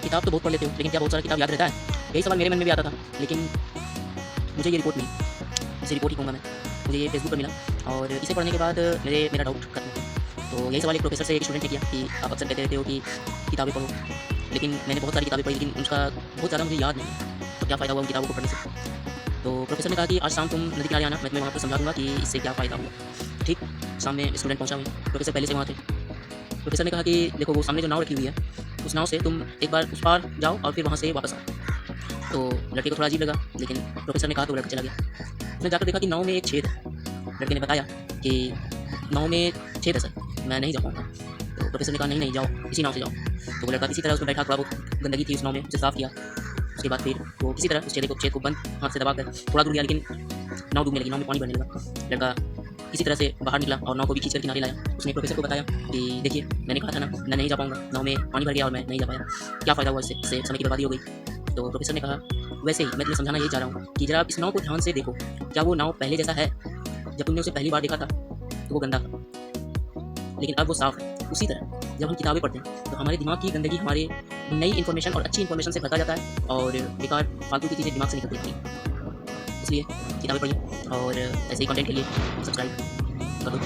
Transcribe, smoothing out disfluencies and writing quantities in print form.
किताब तो बहुत पढ़ लेते हो, लेकिन क्या बहुत सारा किताब याद रहता है? यही सवाल मेरे मन में भी आता था, लेकिन मुझे ये रिपोर्ट मिली, इसे रिपोर्ट ही कहूँगा मैं। मुझे ये फेसबुक पर मिला और इसे पढ़ने के बाद मेरा डाउट खत्म हो गया। तो यही सवाल एक प्रोफेसर से एक स्टूडेंट ने किया कि आप अक्सर कहते रहते हो कि किताबें पढ़ो, लेकिन मैंने बहुत सारी किताबें पढ़ी, लेकिन उसका बहुत ज़्यादा मुझे याद नहीं है, तो क्या फ़ायदा हुआ उन किताबों को पढ़ने से? तो प्रोफेसर ने कहा कि आज शाम तुम नदी किनारे आना, मैं तुम्हें वहाँ पर समझा दूँगा कि इससे क्या फ़ायदा हुआ। ठीक, शाम में स्टूडेंट पहुँचा, हुआ प्रोफेसर पहले से वहाँ थे। प्रोफेसर ने कहा कि देखो वो सामने जो नाव रखी हुई है, उस नाव से तुम एक बार उस पार जाओ और फिर वहाँ से वापस आओ। तो लड़के को थोड़ा अजीब लगा, लेकिन प्रोफेसर ने कहा तो वो लड़का चला गया। उसने जाकर देखा कि नाव में एक छेद है। लड़के ने बताया कि नाव में छेद है सर, मैं नहीं जा पाऊँगा। तो प्रोफेसर ने कहा नहीं नहीं जाओ, इसी नाव से जाओ। तो वो लड़का किसी तरह उसमें बैठा, थोड़ा बहुत गंदगी थी उस नाव में, उसे साफ़ किया। उसके बाद फिर वो किसी तरह उस छेद को बंद हाथ से दबाकर थोड़ा दूर गया, लेकिन नाव डूबने लगी, नाव में पानी भरने लगा। लड़का किसी तरह से बाहर निकला और नाव को भी खींचकर किनारे लाया। उसने प्रोफेसर को बताया कि देखिए मैंने कहा था ना मैं नहीं जा पाऊँगा, नाव में पानी भर गया और मैं नहीं जा पाया, क्या फ़ायदा हुआ इससे समय की बर्बादी हो गई। तो प्रोफेसर ने कहा वैसे ही मैं तुम्हें समझाना यही चाह रहा हूँ कि जरा आप इस नाव को ध्यान से देखो, क्या वो नाव पहले जैसा है? जब तुमने उसे पहली बार देखा था तो वो गंदा था, लेकिन अब वो साफ़ है। उसी तरह जब हम किताबें पढ़ते हैं तो हमारे दिमाग की गंदगी हमारे नई इन्फॉर्मेशन और अच्छी इन्फॉर्मेशन से भरता जाता है और बेकार फालतू की चीज़ें दिमाग से निकलती हैं। इसलिए किताबें पढ़िए और ऐसे ही कंटेंट के लिए सब्सक्राइब कर दो।